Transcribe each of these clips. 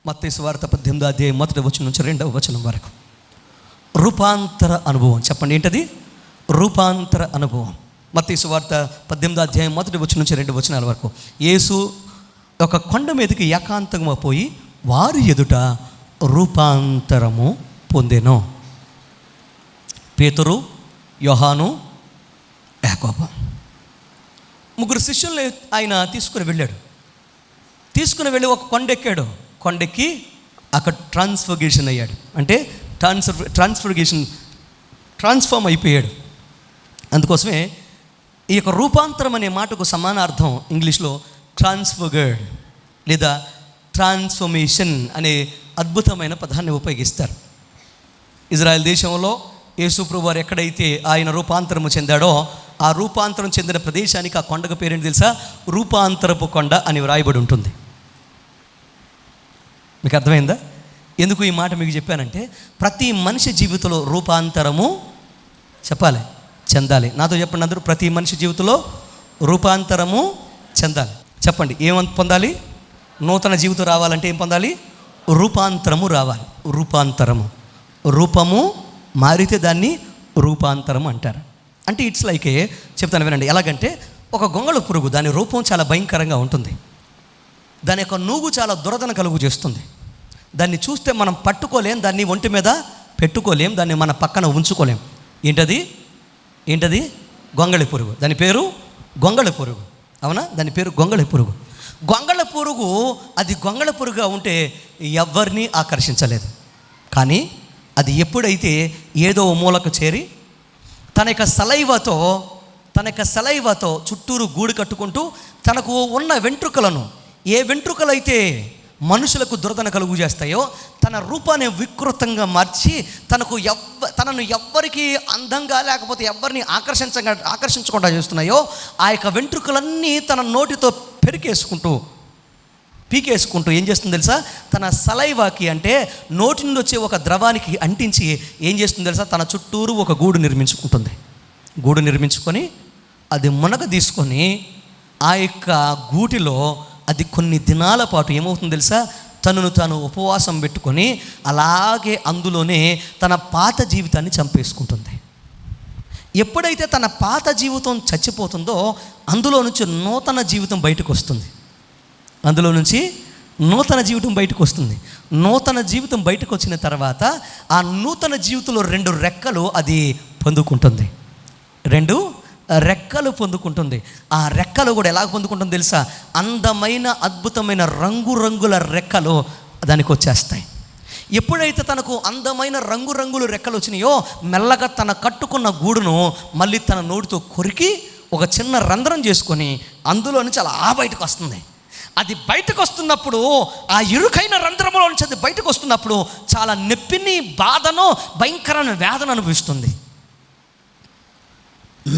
మత్తయి సువార్త 18వ అధ్యాయం 1వ వచనం నుంచి 2వ వచనం వరకు రూపాంతర అనుభవం. చెప్పండి, ఏంటది? రూపాంతర అనుభవం. మత్తయి సువార్త 18వ అధ్యాయం 1వ వచనం నుంచి 2వ వచనాల వరకు. యేసు ఒక కొండ మీదకి ఏకాంతంగా పోయి వారి ఎదుట రూపాంతరము పొందెను. పేతురు, యోహాను, యాకోబు ముగ్గురు శిష్యుల్ని ఆయన తీసుకుని వెళ్ళి ఒక కొండెక్కాడు. కొండెక్కి అక్కడ ట్రాన్స్ఫర్గేషన్ అయ్యాడు. అంటే ట్రాన్స్ఫార్మ్ అయిపోయాడు. అందుకోసమే ఈ యొక్క రూపాంతరం అనే మాటకు సమానార్థం ఇంగ్లీష్లో ట్రాన్స్ఫర్గర్డ్ లేదా ట్రాన్స్ఫర్మేషన్ అనే అద్భుతమైన పదాన్ని ఉపయోగిస్తారు. ఇజ్రాయెల్ దేశంలో యేసు ప్రభువు వారు ఎక్కడైతే ఆయన రూపాంతరము చెందాడో ఆ రూపాంతరం చెందిన ప్రదేశానికి ఆ కొండకు పేరేంటి తెలుసా? రూపాంతరపు కొండ అని వ్రాయబడి ఉంటుంది. మీకు అర్థమైందా? ఎందుకు ఈ మాట మీకు చెప్పానంటే, ప్రతి మనిషి జీవితంలో రూపాంతరము చెప్పాలి, చెందాలి. నాతో చెప్పండి అందరూ, ప్రతి మనిషి జీవితంలో రూపాంతరము చెందాలి. చెప్పండి, ఏం పొందాలి? నూతన జీవితం రావాలంటే ఏం పొందాలి? రూపాంతరము రావాలి. రూపము మారితే దాన్ని రూపాంతరం అంటారు. అంటే ఇట్స్ లైక్ చెప్తాను వినండి. ఎలాగంటే, ఒక గొంగళ పురుగు, దాని రూపం చాలా భయంకరంగా ఉంటుంది. దాని యొక్క నూగు చాలా దురదన కలుగు చేస్తుంది. దాన్ని చూస్తే మనం పట్టుకోలేం, దాన్ని ఒంటి మీద పెట్టుకోలేం, దాన్ని మన పక్కన ఉంచుకోలేం. ఏంటది? గొంగళి పురుగు. దాని పేరు గొంగళి పురుగు. అవునా? దాని పేరు గొంగళి పురుగు. గొంగళ పురుగు అది గొంగళ పురుగుగా ఉంటే ఎవరిని ఆకర్షించలేదు. కానీ అది ఎప్పుడైతే ఏదో మూలకు చేరి తన యొక్క సలైవతో చుట్టూరు గూడు కట్టుకుంటూ తనకు ఉన్న వెంట్రుకలను, ఏ వెంట్రుకలైతే మనుషులకు దురదన కలుగు చేస్తాయో, తన రూపాన్ని వికృతంగా మార్చి తనను ఎవ్వరికి అందంగా లేకపోతే ఎవరిని ఆకర్షించకుండా చేస్తున్నాయో ఆ యొక్క వెంట్రుకలన్నీ తన నోటితో పీకేసుకుంటూ ఏం చేస్తుంది తెలుసా? తన సలైవాకి అంటే నోటి నుండి వచ్చే ఒక ద్రవానికి అంటించి ఏం చేస్తుంది తెలుసా? తన చుట్టూరు ఒక గూడు నిర్మించుకొని అది మునగ తీసుకొని ఆ యొక్క గూటిలో అది కొన్ని దినాల పాటు ఏమవుతుంది తెలుసా? తనను తాను ఉపవాసం పెట్టుకొని అలాగే అందులోనే తన పాత జీవితాన్ని చంపేసుకుంటుంది. ఎప్పుడైతే తన పాత జీవితం చచ్చిపోతుందో అందులో నుంచి నూతన జీవితం బయటకు వస్తుంది. నూతన జీవితం బయటకు వచ్చిన తర్వాత ఆ నూతన జీవితంలో 2 రెక్కలు అది పొందుకుంటుంది. 2 రెక్కలు పొందుకుంటుంది. ఆ రెక్కలు కూడా ఎలా పొందుకుంటుంది తెలుసా? అందమైన అద్భుతమైన రంగురంగుల రెక్కలు దానికి వచ్చేస్తాయి. ఎప్పుడైతే తనకు అందమైన రంగురంగుల రెక్కలు వచ్చినాయో మెల్లగా తన కట్టుకున్న గూడును మళ్ళీ తన నోటితో కొరికి ఒక చిన్న రంధ్రం చేసుకొని అందులో నుంచి అలా బయటకు వస్తుంది. అది బయటకు వస్తున్నప్పుడు ఆ ఇరుకైన రంధ్రంలో నుంచి అది బయటకు వస్తున్నప్పుడు చాలా నొప్పిని, బాధను, భయంకరమైన వేదన అనుభవిస్తుంది.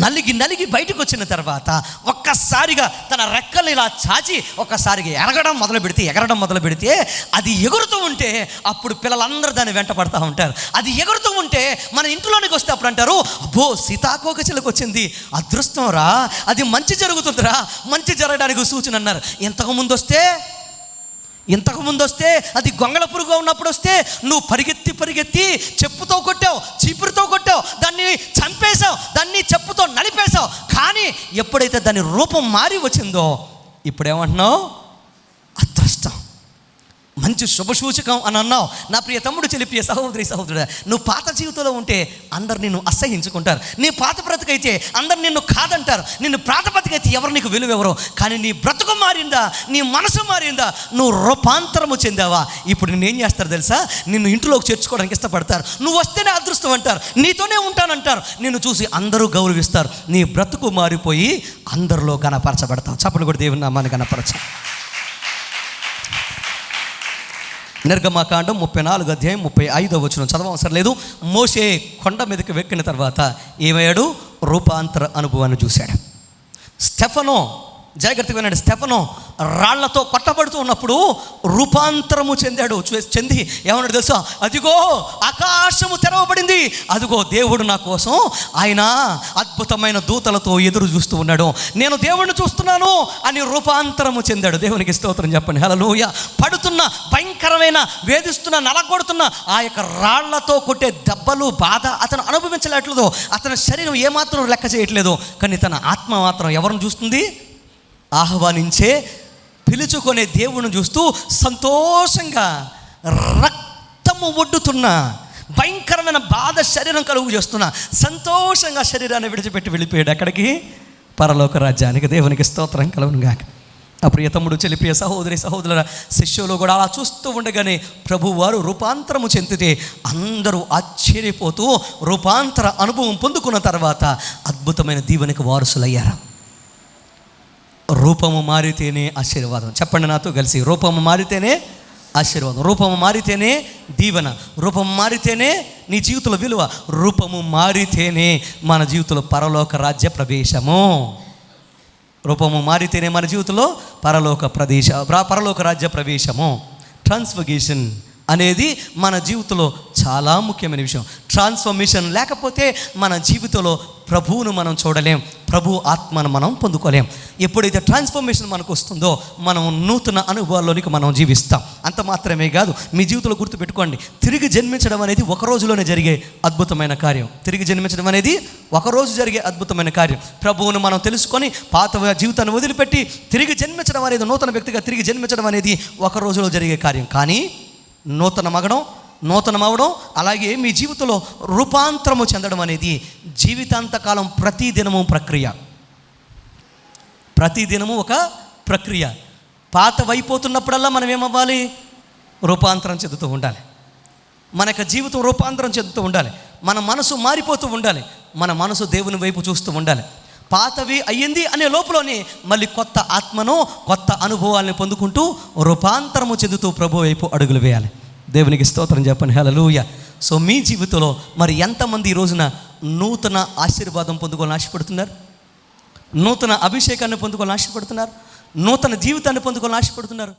నలిగి బయటకు వచ్చిన తర్వాత ఒక్కసారిగా తన రెక్కలు ఇలా చాచి ఒక్కసారిగా ఎగరడం మొదలు పెడితే అది ఎగురుతూ ఉంటే అప్పుడు పిల్లలందరూ దాన్ని వెంట పడుతూ ఉంటారు. అది ఎగురుతూ ఉంటే మన ఇంట్లోనికి వస్తే అప్పుడు అంటారు, అబ్బో సీతాకోకచిలుక వచ్చింది, అదృష్టం రా, అది మంచి జరుగుతుందిరా, మంచి జరగడానికి సూచన అన్నారు. ఇంతకుముందు వస్తే అది గొంగళ పురుగు ఉన్నప్పుడు వస్తే నువ్వు పరిగెత్తి చెప్పుతో కొట్టావు, చీపురుతో కొట్టావు, దాన్ని చంపేశావు, దాన్ని చెప్పుతో నలిపేశావు. కానీ ఎప్పుడైతే దాని రూపం మారి వచ్చిందో ఇప్పుడేమంటున్నావు? అదృష్టం, మంచి శుభసూచకం అని అన్నావు. నా ప్రియ తమ్ముడు, ప్రియ సహోదరుడా, నువ్వు పాత జీవితంలో ఉంటే అందరు నిన్ను అసహించుకుంటారు. నీ పాత బ్రతుకైతే అందరు నిన్ను కాదంటారు. నిన్ను ప్రాతపతికైతే ఎవరు నీకు విలువెవరో. కానీ నీ బ్రతుకు మారిందా, నీ మనసు మారిందా, నువ్వు రూపాంతరము చెందావా? ఇప్పుడు నిన్ను ఏం చేస్తారు తెలుసా? నిన్ను ఇంట్లోకి చేర్చుకోవడానికి ఇష్టపడతారు. నువ్వు వస్తేనే అదృష్టం అంటారు, నీతోనే ఉంటానంటారు. నిన్ను చూసి అందరూ గౌరవిస్తారు. నీ బ్రతుకు మారిపోయి అందరిలో గణపరచబడతావు. చప్పట్లు కూడా దేవుని నామాన్ని గణపరచు. నిర్గమకాండం 34వ అధ్యాయం 35వ వచనం చదవవసరం లేదు. మోషే కొండ మీదకి వెక్కిన తర్వాత ఏమయ్యాడు? రూపాంతర అనుభవాన్ని చూశాడు. స్టెఫనో జాగ్రత్తగా వినండి. స్టెఫను రాళ్లతో కొట్టబడుతూ ఉన్నప్పుడు రూపాంతరము చెంది ఏమన్నాడు తెలుసా? అదిగో ఆకాశము తెరవబడింది, అదిగో దేవుడు నా కోసం ఆయన అద్భుతమైన దూతలతో ఎదురు చూస్తూ ఉన్నాడు, నేను దేవుడిని చూస్తున్నాను అని రూపాంతరము చెందాడు. దేవునికి స్తోత్రం చెప్పండి. హల్లెలూయా. పడుతున్న భయంకరమైన, వేధిస్తున్న, నలగొడుతున్న ఆ యొక్క రాళ్లతో కొట్టే దెబ్బలు, బాధ అతను అనుభవించలేట్లేదు. అతని శరీరం ఏమాత్రం లెక్క చేయట్లేదు. కానీ తన ఆత్మ మాత్రం ఎవరిని చూస్తుంది? ఆహ్వానించే, పిలుచుకునే దేవుని చూస్తూ సంతోషంగా, రక్తము ఒడ్డుతున్న, భయంకరమైన బాధ శరీరం కలుగు చేస్తున్న, సంతోషంగా శరీరాన్ని విడిచిపెట్టి వెళ్ళిపోయాడు. అక్కడికి పరలోక రాజ్యానికి. దేవునికి స్తోత్రం కలుగునుగాక. అప్పుడు తమ్ముడు, చెల్లిపోయే సహోదరి, సహోదరుల శిష్యులు కూడా అలా చూస్తూ ఉండగానే ప్రభువారు రూపాంతరము చెందితే అందరూ ఆశ్చర్యపోతూ రూపాంతర అనుభవం పొందుకున్న తర్వాత అద్భుతమైన దీవెనకు వారసులయ్యారు. రూపము మారితేనే ఆశీర్వాదం. చెప్పండి నాతో కలిసి, రూపము మారితేనే ఆశీర్వాదం, రూపము మారితేనే దీవెన, రూపము మారితేనే నీ జీవితంలో విలువ, రూపము మారితేనే మన జీవితంలో పరలోక రాజ్య ప్రవేశము. రూపము మారితేనే మన జీవితంలో పరలోక రాజ్య ప్రవేశము. ట్రాన్స్ఫర్మేషన్ అనేది మన జీవితంలో చాలా ముఖ్యమైన విషయం. ట్రాన్స్ఫర్మేషన్ లేకపోతే మన జీవితంలో ప్రభువును మనం చూడలేం, ప్రభు ఆత్మను మనం పొందుకోలేం. ఎప్పుడైతే ట్రాన్స్ఫర్మేషన్ మనకు వస్తుందో మనం నూతన అనుభవాల్లోనికి మనం జీవిస్తాం. అంత మాత్రమే కాదు, మీ జీవితంలో గుర్తుపెట్టుకోండి, తిరిగి జన్మించడం అనేది ఒక రోజులోనే జరిగే అద్భుతమైన కార్యం. తిరిగి జన్మించడం అనేది ఒకరోజు జరిగే అద్భుతమైన కార్యం. ప్రభువును మనం తెలుసుకొని పాత జీవితాన్ని వదిలిపెట్టి తిరిగి జన్మించడం అనేది, నూతన వ్యక్తిగా తిరిగి జన్మించడం అనేది ఒక రోజులో జరిగే కార్యం. కానీ నూతనం అవడం, అలాగే మీ జీవితంలో రూపాంతరము చెందడం అనేది జీవితాంతకాలం ప్రతిదినము ఒక ప్రక్రియ. పాతవైపోతున్నప్పుడల్లా మనం ఏమవ్వాలి? రూపాంతరం చెందుతూ ఉండాలి. మన యొక్క జీవితం రూపాంతరం చెందుతూ ఉండాలి. మన మనసు మారిపోతూ ఉండాలి. మన మనసు దేవుని వైపు చూస్తూ ఉండాలి. పాతవి అయ్యింది అనే లోపలనే మళ్ళీ కొత్త ఆత్మను, కొత్త అనుభవాలను పొందుకుంటూ రూపాంతరము చెందుతూ ప్రభు వైపు అడుగులు వేయాలి. దేవునికి స్తోత్రం చెప్పండి. హల్లెలూయా. సో మీ జీవితంలో మరి ఎంతమంది ఈ రోజున నూతన ఆశీర్వాదం పొందుకోవాలని ఆశపడుతున్నారు? నూతన అభిషేకాన్ని పొందుకోవాలని ఆశపడుతున్నారు? నూతన జీవితాన్ని పొందుకోవాలని ఆశపడుతున్నారు?